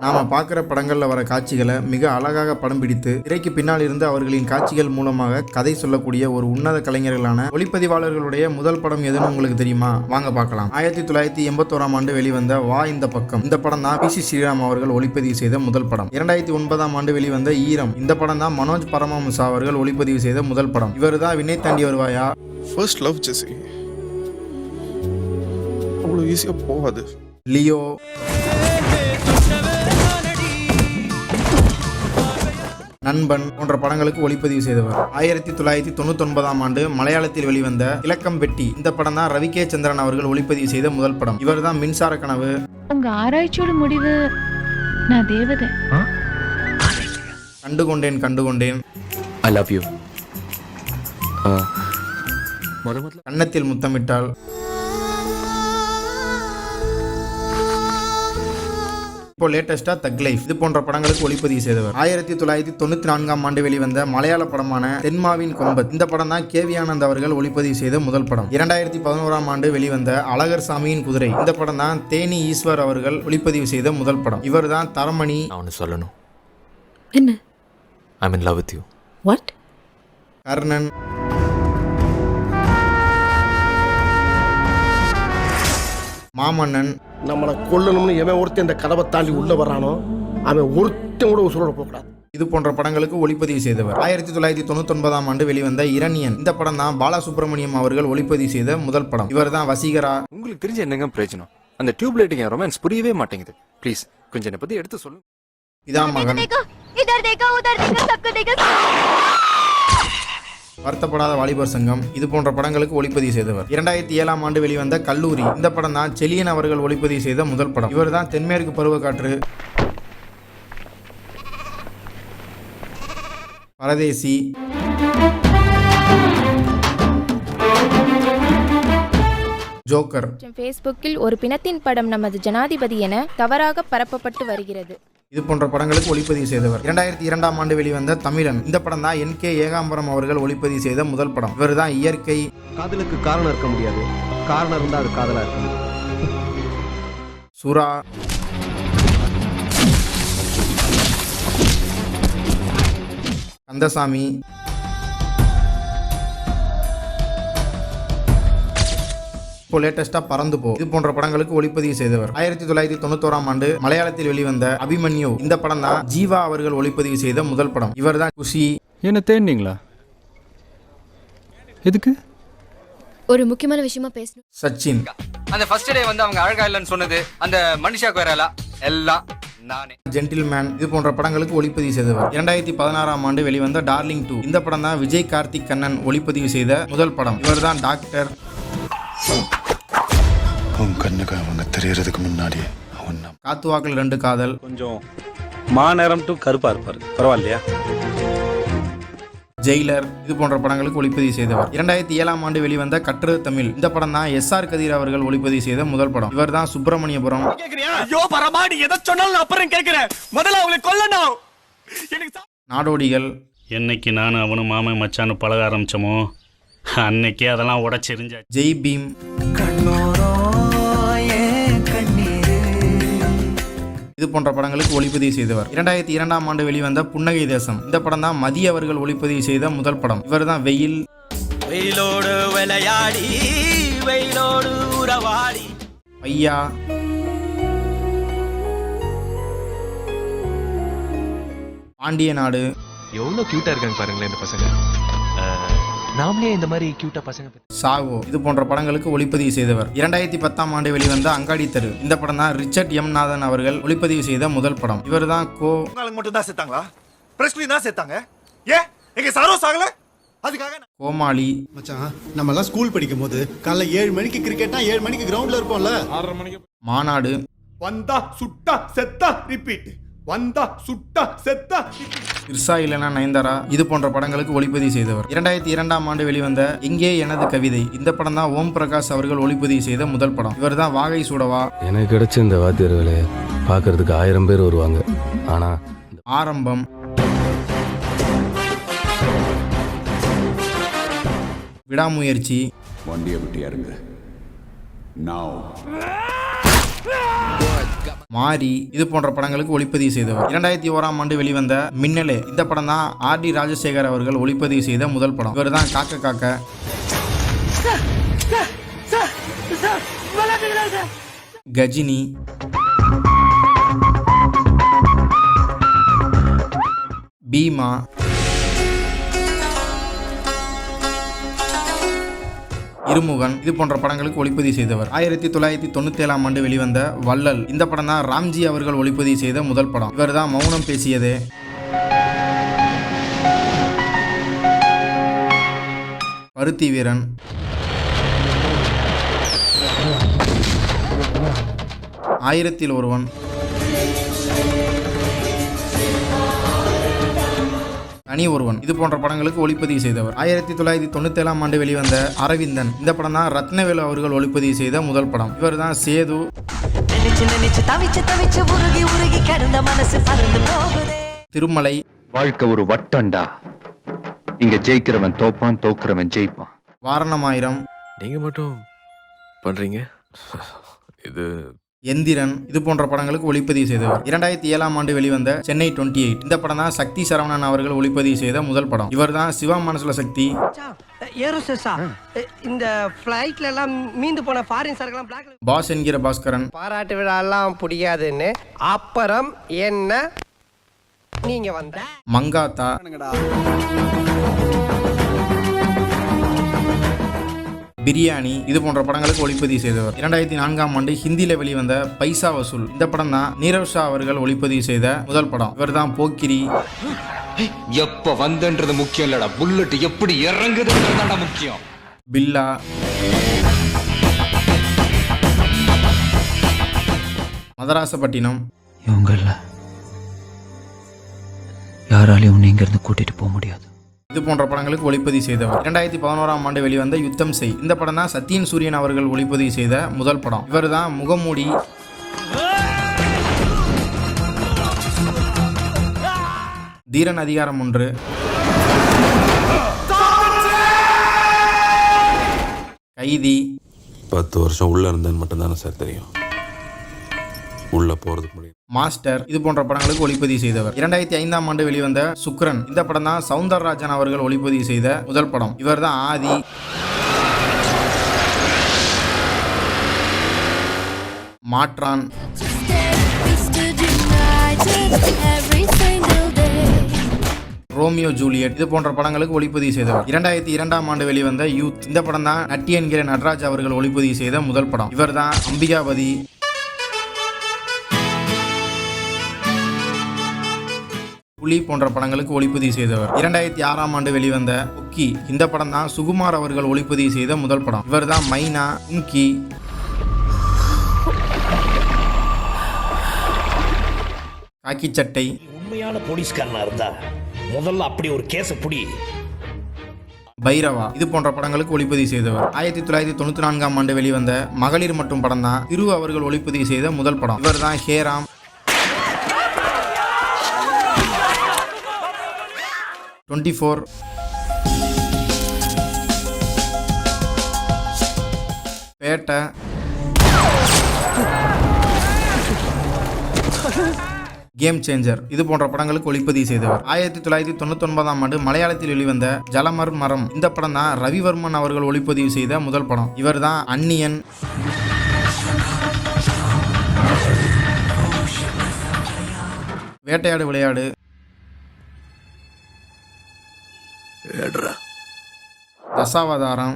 நாம பார்க்குற படங்களில் வர காட்சிகளை மிக அழகாக படம் பிடித்து திரைக்கு பின்னால் இருந்து அவர்களின் காட்சிகள் மூலமாக கதை சொல்லக்கூடிய ஒரு உன்னத கலைஞர்களான ஒளிப்பதிவாளர்களுடைய முதல் படம் எதுன்னு உங்களுக்கு தெரியுமா? வாங்க பார்க்கலாம். 1981ஆம் ஆண்டு வெளிவந்த வா இந்த பக்கம். இந்த படம் தான் பி.சி. ஸ்ரீராம் அவர்கள் ஒளிப்பதிவு செய்த முதல் படம். 2009ஆம் ஆண்டு வெளிவந்த ஈரம். இந்த படம் தான் மனோஜ் பரமஹம்சா அவர்கள் ஒளிப்பதிவு செய்த முதல் படம். இவர் தான் வினை தாண்டி வருவாயா, ஃபர்ஸ்ட் லவ் ஜெசி. அவ்வளோ ஈஸியாக போகாது. லியோ, நண்பன் போன்ற படங்களுக்கு ஒளிப்பதிவு செய்தவர். 1999ஆம் ஆண்டு மலையாளத்தில் வெளிவந்த இலக்கம் பெட்டி. இந்த படம் தான் ரவி கே சந்திரன் அவர்கள் ஒளிப்பதிவு செய்த முதல் படம். இவர் தான் மின்சார கனவு. உங்க ஆராய்ச்சியோட முடிவு நான் தேவதை. Kandukondain Kandukondain. I love you. Kannathil Muthamittal. இப்போ லேட்டஸ்டா தக் லைஃப். இது போன்ற படங்களுக்கு ஒளிப்பதிவு செய்தவர். 1994ஆம் ஆண்டு வெளிவந்த மலையாள படமான தென்மாவின் கொம்பத். இந்த படம் தான் கே.வி. ஆனந்த் அவர்கள் ஒளிப்பதிவு செய்த முதல் படம். 2011ஆம் ஆண்டு வெளிவந்த அழகர் சாமியின் குதிரை. இந்த படம் தான் தேனி ஈஸ்வர் அவர்கள் ஒளிப்பதிவு செய்த முதல் படம். இவர் தான் தரமணி. நான் சொல்லணும். என்ன? I mean love with you. What? Karnan, Maamannan. நம்மளை கொல்லணும்னு எவன் ஒருத்தன் இந்த கதவை தாண்டி உள்ள வரானோ அவன் ஒருத்தன் கூட உசுரோட போகக்கூடாது. இது போன்ற படங்களுக்கு ஒளிப்பதிவு செய்தவர். 1999ஆம் ஆண்டு வெளிவந்த இரணியன். இந்த படம் தான் பாலசுப்ரமணியம் அவர்கள் ஒளிப்பதிவு செய்த முதல் படம். இவர் தான் வசீகரா. உங்களுக்கு தெரிஞ்ச என்னங்க பிரயோஜனம்? அந்த டியூப் லைட்டிங் ரொமான்ஸ் புரியவே மாட்டேங்குது. ப்ளீஸ் கொஞ்சம் என்னை பத்தி எடுத்து சொல்லுங்க. இதான் மகன். வருத்தப்படாத வாலிபர் சங்கம். இது போன்ற படங்களுக்கு ஒளிப்பதிவு செய்தவர். 2007ஆம் ஆண்டு வெளிவந்த கல்லூரி. இந்த படம் தான் செலியன் அவர்கள் ஒளிப்பதிவு செய்த முதல் படம். இவர் தான் தென்மேற்கு பருவக்காற்று, பரதேசி, ஜோக்கர். ஃபேஸ்புக்கில் ஒரு பிணத்தின் படம் நமது ஜனாதிபதி என தவறாக பரப்பப்பட்டு வருகிறது. இது போன்ற படங்களுக்கு ஒளிப்பதிவு செய்தவர். 2002ஆம் ஆண்டு வெளிவந்த தமிழன். இந்த படம் தான் என்.கே. ஏகாம்பரம் அவர்கள் ஒளிப்பதிவு செய்த முதல் படம். இவர் தான் இயற்கை. காதலுக்கு காரணம் இருக்க முடியாது, காரணம் இருந்தா அது காதலா இருக்கும். சுறா, கந்தசாமி, இப்போ லேட்டஸ்டா பறந்து போ. இது போன்ற படங்களுக்கு ஒளிப்பதிவு செய்தவர். 1991ஆம் ஆண்டு மலையாளத்தில் வெளிவந்த அபிமன்யு. இந்த படம் தான் ஜீவா அவர்கள் ஒளிப்பதிவு செய்த முதல் படம். இவர் தான் குஷி. என்ன தேடினீங்களா? எதுக்கு? ஒரு முக்கியமான விஷயமா பேசணும். சச்சின். அந்த ஃபர்ஸ்ட் டே வந்து அவங்க அழகா இல்லைன்னு சொன்னது அந்த மனிஷா கொய்ராலா எல்லாம் நானே. ஜென்டில்மேன். இது போன்ற படங்களுக்கு ஒளிப்பதிவு செய்தவர். 2016ஆம் ஆண்டு வெளிவந்த டார்லிங் 2. இந்த படம் தான் விஜய் கார்த்திக் கண்ணன் ஒளிப்பதிவு செய்த முதல் படம். இவர் தான் டாக்டர். உன் கண்ணுக்கு அவங்க தெரியறதுக்கு முன்னாடி காத்துவாக்கள் 2 காதல். கொஞ்சம் மாநேரம் டு கருப்பா இருப்பாரு, பரவாயில்லையா? ஜெயிலர். இது போன்ற படங்களுக்கு ஒளிப்பதிவு செய்தவர். 2007ஆம் ஆண்டு வெளிவந்த கற்று தமிழ். இந்த படம் தான் எஸ்.ஆர். கதிர் அவர்கள் ஒளிப்பதிவு செய்த முதல் படம். இவர் தான் சுப்பிரமணியபுரம். ஐயோ பரமா, நீ எதை சொன்னாலும் அப்புறம் கேட்கிறேன், முதல்ல அவங்களை கொல்லணும். நாடோடிகள். என்னைக்கு நானும் அவனும் மாமன் மச்சான்னு பழக ஆரம்பிச்சோமோ அன்னைக்கே அதெல்லாம் உடச்சிருந்தா. ஜெய் பீம். இது போன்ற படங்களுக்கு ஒளிப்பதிவு செய்தவர். 2002ஆம் ஆண்டு வெளிவந்த புன்னகை தேசம். இந்த படம் தான் மதி அவர்கள் ஒளிப்பதிவு செய்த முதல் படம். இவர் தான் வெயில். வெயிலோடு விளையாடி வெயிலோடு உறவாடி. ஐயா, பாண்டிய நாடு. எவ்வளோ கியூட்டா இருக்காங்க பாருங்களேன் இந்த பசங்க. நாமளே இந்த மாதிரி கியூட்டா பசங்க. சாவோ. இது போன்ற படங்களுக்கு ஒளிப்பதிவு செய்தவர். 2010ஆம் ஆண்டு வெளிவந்த அங்காடி தெரு. இந்த படம் தான் ரிச்சர்ட் எம் நாதன் அவர்கள் ஒளிப்பதிவு செய்த முதல் படம். இவர் தான் கோ. உங்களுக்கு மட்டும் தான் சேர்த்தாங்களா? பிரஸ்லி தான் சேர்த்தாங்க. ஏன் எங்க சாரோ சாகல? அதுக்காக கோமாளி. மச்சான், நம்ம எல்லாம் ஸ்கூல் படிக்கும் போது காலைல 7 மணிக்கு கிரிக்கெட்னா 7 மணிக்கு கிரவுண்ட்ல இருப்போம்ல. 6:30 மணிக்கு மாநாடு. வந்தா சுட்டா செத்தா ரிப்பீட், வந்தா சுட்டா செத்தா. இர்சா இல்லனா நயன்தாரா. இது போன்ற படங்களுக்கு ஒளிப்பதிவு செய்தவர். 2002ஆம் ஆண்டு வெளிவந்த எங்கே எனது கவிதை. இந்த படம் தான் ஓம் பிரகாஷ் அவர்கள் ஒளிப்பதிவு செய்த முதல் படம். இவர் தான் வாகை சூடவா. எனக்கு கிடைச்ச இந்த வாத்தியர்களே பார்க்கறதுக்கு 1000 பேர் வருவாங்க, ஆனா ஆரம்பம். விடாமுயற்சி. வண்டியை விட்டு இறங்கு. Now. மாரி இது போன்ற படங்களுக்கு ஒளிப்பதிவு செய்தவர். 2001ஆம் ஆண்டு வெளிவந்த மின்னலே இந்த படம் தான் R.D. ராஜசேகர் அவர்கள் ஒளிப்பதிவு செய்த முதல் படம். இவர் தான் காக்க காக்க, கஜினி, பீமா, இருமுகன் இது போன்ற படங்களுக்கு ஒளிப்பதிவு செய்தவர். 1997ஆம் ஆண்டு வெளிவந்த வள்ளல் இந்த படம் தான் ராம்ஜி அவர்கள் ஒளிப்பதிவு செய்த முதல் படம். இவர் தான் மௌனம் பேசியதே, பருத்தி வீரன், ஆயிரத்தில் ஒருவன், தனி ஒருவன் இது போன்ற படங்களுக்கு ஒளிப்பதிவு செய்தவர். 1997ஆம் ஆண்டு வெளிவந்த அரவிந்தன் இந்த படம் தான் ரத்னவேலு அவர்கள் ஒளிப்பதிவு செய்த முதல் படம். இவர் தான் சேது, திருமலை, வாழ்க்கை ஒரு வட்டம்டா. இங்க ஜெயிக்கிறவன் தோப்பான், தோக்குறவன் ஜெயிப்பான். வாரணமாயிரம், நீங்க மட்டும் பண்றீங்க இது எந்திரன் இது போன்ற படங்களுக்கு ஒளிப்பதிவு செய்தவர். 2007ஆம் ஆண்டு வெளிவந்த சென்னை 28 இந்த படம் தான் சக்தி சரவணன் அவர்கள் ஒளிப்பதிவு செய்த முதல் படம். இவர் தான் சிவா மனசுல சக்தி, இந்த ஃளைட்ல எல்லாம் மீந்து போன ஃபாரின் சரக்குலாம் பிளாக்ல பாஸ் என்கிற பாஸ்கரன், பாராட்டு விழா எல்லாம் புடியாதுன்னு அப்புறம் என்ன நீங்க வந்த மங்காத்தா, பிரியாணி இது போன்ற படங்களுக்கு ஒளிப்பதிவு செய்தவர். 2004ஆம் ஆண்டு ஹிந்தியில வெளிவந்த பைசா வசூல் இந்த படம் தான் நீரவ் ஷா அவர்கள் ஒளிப்பதிவு செய்த முதல் படம். இவர் தான் போக்கிரி, எப்ப வந்தன்றது முக்கியம் இல்லடா, புல்லட் எப்படி இறங்குதுன்றதுதான்டா முக்கியம். பில்லா, மதராசப்பட்டினம், இவங்கள யாராலையும் நீங்க இருந்து கூட்டிட்டு போக முடியாது இது போன்ற படங்களுக்கு ஒளிப்பதிவு செய்தவர். 2011ஆம் ஆண்டு வெளிவந்த யுத்தம் செய் இந்த படம் தான் சத்யன் சூரியன் அவர்கள் ஒளிப்பதிவு செய்த முதல் படம். இவர் தான் முகமூடி, தீரன் அதிகாரம் 1, கைதி, 10 வருஷம் உள்ள இருந்தேன்னு மட்டும் தானே சார் தெரியும். உள்ள போறதுக்கு முடியும். மாஸ்டர் இது போன்ற படங்களுக்கு ஒளிப்பதிவு செய்தவர். 2005ஆம் ஆண்டு வெளிவந்த சுக்ரன் இந்த படம் தான் சௌந்தரராஜன் அவர்கள் ஒளிப்பதிவு செய்த முதல் படம். இவர் தான் ஆதி, மாற்றான், ரோமியோ ஜூலியட் இது போன்ற படங்களுக்கு ஒளிப்பதிவு செய்தவர். 2002ஆம் ஆண்டு வெளிவந்த யூத் இந்த படம் தான் நட்டி என்கிற நடராஜ் அவர்கள் ஒளிப்பதிவு செய்த முதல் படம். இவர் தான் அம்பிகாபதி, புலி போன்ற படங்களுக்கு ஒளிப்பதிவு செய்தவர். 2006ஆம் ஆண்டு வெளிவந்த குக்கி இந்த படம் தான் சுகுமார் அவர்கள் ஒளிப்பதிவு செய்த முதல் படம். இவர் தான் மைனா, கும்கி, காக்கி சட்டை, உண்மையான போலீஸ்காரனா இருந்தா முதல்ல அப்படி ஒரு கேஸ புடி, பைரவா இது போன்ற படங்களுக்கு ஒளிப்பதிவு செய்தவர். 1994ஆம் ஆண்டு வெளிவந்த மகளிர் மற்றும் படம் தான் திரு அவர்கள் ஒளிப்பதிவு செய்த முதல் படம். இவர் தான் ஹேராம், பேட்டை, கேம் சேஞ்சர் இது போன்ற படங்களுக்கு ஒளிப்பதிவு செய்தவர். 1999ஆம் ஆண்டு மலையாளத்தில் வெளிவந்த ஜலமர் மரம் இந்த படம் தான் ரவிவர்மன் அவர்கள் ஒளிப்பதிவு செய்த முதல் படம். இவர் தான் அந்நியன், வேட்டையாடு விளையாடு, தசாவதாரம்,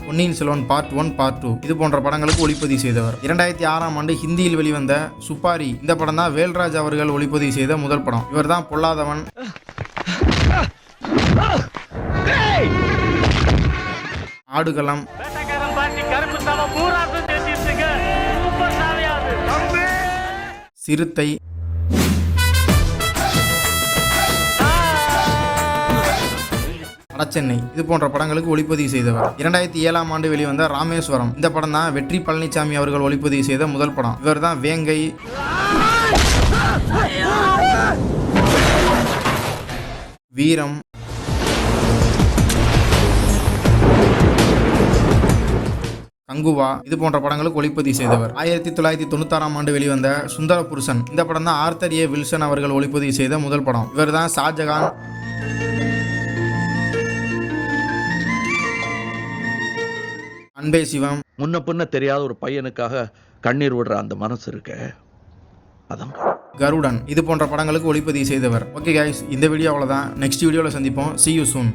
பொன்னியின் செல்வன் பார்ட் 1 பார்ட் 2 இது போன்ற படங்களுக்கு ஒளிப்பதிவு செய்தவர். 2006ஆம் ஆண்டு ஹிந்தியில் வெளிவந்த சுப்பாரி இந்த படம் தான் வேல்ராஜ் அவர்கள் ஒளிப்பதிவு செய்த முதல் படம். இவர் தான் பொல்லாதவன், ஆடுகளம், சிறுத்தை, வடசென்னை இது போன்ற படங்களுக்கு ஒளிப்பதிவு செய்தவர். 2007ஆம் ஆண்டு வெளிவந்த ராமேஸ்வரம் இந்த படம் தான் வெற்றி பழனிசாமி அவர்கள் ஒளிப்பதிவு செய்த முதல் படம். இவர் தான் வேங்கை, வீரம், கங்குவா இது போன்ற படங்களுக்கு ஒளிப்பதிவு செய்தவர். 1996ஆம் ஆண்டு வெளிவந்த சுந்தர புருஷன் இந்த படம் தான் ஆர்தர் ஏ வில்சன் அவர்கள் ஒளிப்பதிவு செய்த முதல் படம். இவர் தான் ஷாஜகான், அன்பே சிவம், முன்ன பின்ன தெரியாத ஒரு பையனுக்காக கண்ணீர் விடுற அந்த மனசு இருக்க அதான் கருடன் இது போன்ற படங்களுக்கு ஒளிப்பதிவு செய்தவர். ஓகே கைஸ், இந்த வீடியோ அவ்வளோதான். நெக்ஸ்ட் வீடியோவில் சந்திப்போம். See you soon.